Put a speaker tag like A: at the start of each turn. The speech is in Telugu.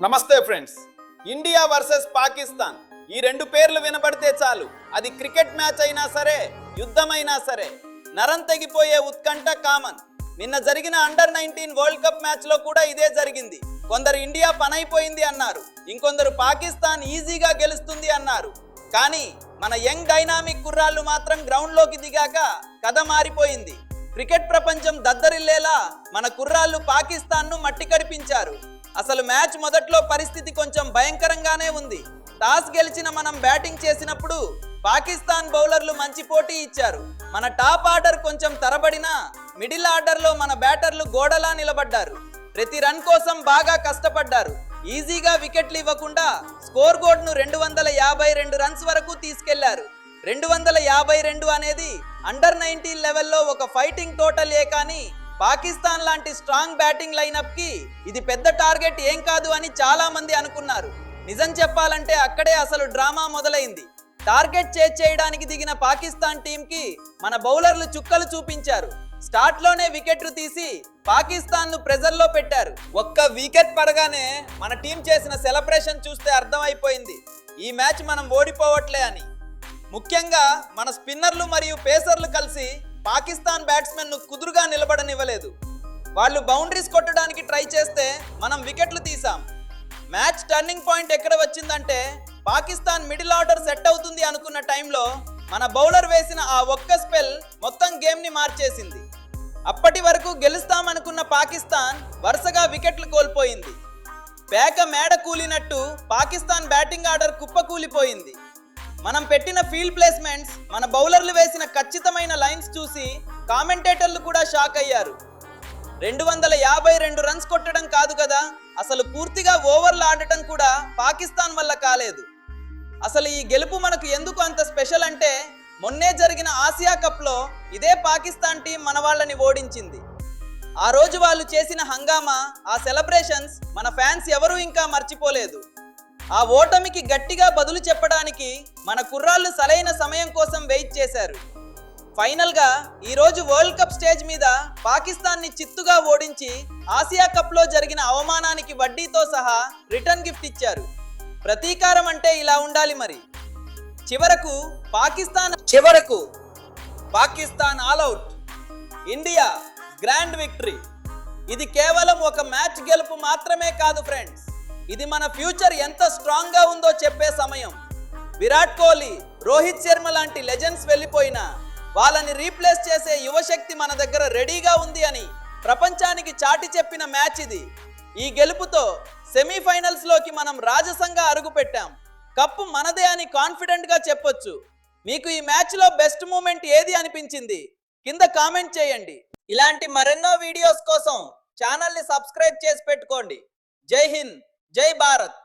A: నమస్తే ఫ్రెండ్స్. ఇండియా వర్సెస్ పాకిస్తాన్ ఈ రెండు పేర్లు వినబడితే చాలు అది క్రికెట్ మ్యాచ్ అయినా సరే యుద్ధమైనా సరే నరం తెగిపోయే ఉత్కంఠ కామన్. నిన్న జరిగిన అండర్-19 వరల్డ్ కప్ మ్యాచ్ లో కూడా ఇదే జరిగింది. కొందరు ఇండియా పనైపోయింది అన్నారు, ఇంకొందరు పాకిస్తాన్ ఈజీగా గెలుస్తుంది అన్నారు. కానీ మన యంగ్ డైనామిక్ కుర్రాళ్ళు మాత్రం గ్రౌండ్ లోకి దిగాక కథ మారిపోయింది. క్రికెట్ ప్రపంచం దద్దరిల్లేలా మన కుర్రాళ్ళు పాకిస్తాన్ను మట్టి కడిపించారు. అసలు మ్యాచ్ మొదట్లో పరిస్థితి కొంచెం భయంకరంగానే ఉంది. టాస్ గెలిచిన మనం బ్యాటింగ్ చేసినప్పుడు పాకిస్తాన్ బౌలర్లు మంచి పోటీ ఇచ్చారు. మన టాప్ ఆర్డర్ కొంచెం తరబడినా మిడిల్ ఆర్డర్లో మన బ్యాటర్లు గోడలా నిలబడ్డారు. ప్రతి రన్ కోసం బాగా కష్టపడ్డారు. ఈజీగా వికెట్లు ఇవ్వకుండా స్కోర్ బోర్డును 252 రన్స్ వరకు తీసుకెళ్లారు. 252 అనేది అండర్-19 లెవెల్లో ఒక ఫైటింగ్ టోటలే. కానీ పాకిస్తాన్ లాంటి స్ట్రాంగ్ బ్యాటింగ్ లైనప్ కి ఇది పెద్ద టార్గెట్ ఏం కాదు అని చాలా మంది అనుకున్నారు. నిజం చెప్పాలంటే అక్కడే అసలు డ్రామా మొదలైంది. టార్గెట్ చేయడానికి దిగిన పాకిస్తాన్ టీం కి మన బౌలర్లు చుక్కలు చూపించారు. స్టార్ట్ లోనే వికెట్లు తీసి పాకిస్తాన్ ను ప్రెజర్ లో పెట్టారు. ఒక్క వికెట్ పడగానే మన టీం చేసిన సెలబ్రేషన్ చూస్తే అర్థమైపోయింది ఈ మ్యాచ్ మనం ఓడిపోవట్లే అని. ముఖ్యంగా మన స్పిన్నర్లు మరియు పేసర్లు కలిసి పాకిస్తాన్ బ్యాట్స్మెన్ ను కుదురుగా నిలబడనివ్వలేదు. వాళ్ళు బౌండరీస్ కొట్టడానికి ట్రై చేస్తే మనం వికెట్లు తీసాం. మ్యాచ్ టర్నింగ్ పాయింట్ ఎక్కడ వచ్చిందంటే పాకిస్తాన్ మిడిల్ ఆర్డర్ సెట్ అవుతుంది అనుకున్న టైంలో మన బౌలర్ వేసిన ఆ ఒక్క స్పెల్ మొత్తం గేమ్ ని మార్చేసింది. అప్పటి వరకు గెలుస్తామనుకున్న పాకిస్తాన్ వరుసగా వికెట్లు కోల్పోయింది. పేక మేడ కూలినట్టు పాకిస్తాన్ బ్యాటింగ్ ఆర్డర్ కుప్పకూలిపోయింది. మనం పెట్టిన ఫీల్డ్ ప్లేస్మెంట్స్, మన బౌలర్లు వేసిన ఖచ్చితమైన లైన్స్ చూసి కామెంటేటర్లు కూడా షాక్ అయ్యారు. 252 రన్స్ కొట్టడం కాదు కదా, అసలు పూర్తిగా ఓవర్లు ఆడటం కూడా పాకిస్తాన్ వల్ల కాలేదు. అసలు ఈ గెలుపు మనకు ఎందుకు అంత స్పెషల్ అంటే మొన్నే జరిగిన ఆసియా కప్లో ఇదే పాకిస్తాన్ టీం మన వాళ్ళని ఓడించింది. ఆ రోజు వాళ్ళు చేసిన హంగామా, ఆ సెలబ్రేషన్స్ మన ఫ్యాన్స్ ఎవరూ ఇంకా మర్చిపోలేదు. ఆ ఓటమికి గట్టిగా బదులు చెప్పడానికి మన కుర్రాళ్ళు సరైన సమయం కోసం వెయిట్ చేశారు. ఫైనల్ గా ఈ రోజు వరల్డ్ కప్ స్టేజ్ మీద పాకిస్తాన్ ని చిత్తుగా ఓడించి ఆసియా కప్ లో జరిగిన అవమానానికి వడ్డీతో సహా రిటర్న్ గిఫ్ట్ ఇచ్చారు. ప్రతీకారం అంటే ఇలా ఉండాలి మరి. చివరకు Pakistan all out, India grand victory. ఇది కేవలం ఒక మ్యాచ్ గెలుపు మాత్రమే కాదు ఫ్రెండ్స్, ఇది మన ఫ్యూచర్ ఎంత స్ట్రాంగ్ గా ఉందో చెప్పే సమయం. విరాట్ కోహ్లీ, రోహిత్ శర్మ లాంటి లెజెండ్స్ వెళ్ళిపోయినా వాళ్ళని రీప్లేస్ చేసే యువశక్తి మన దగ్గర రెడీగా ఉంది అని ప్రపంచానికి చాటి చెప్పిన మ్యాచ్ ఇది. ఈ గెలుపుతో సెమీఫైనల్స్ లోకి మనం రాజసంగా అడుగుపెట్టాం. కప్పు మనదే అని కాన్ఫిడెంట్ గా చెప్పొచ్చు. మీకు ఈ మ్యాచ్ లో బెస్ట్ మూమెంట్ ఏది అనిపించింది కింద కామెంట్ చేయండి. ఇలాంటి మరెన్నో వీడియోస్ కోసం ఛానల్ ని సబ్స్క్రైబ్ చేసి పెట్టుకోండి. జై హింద్, జై భారత్.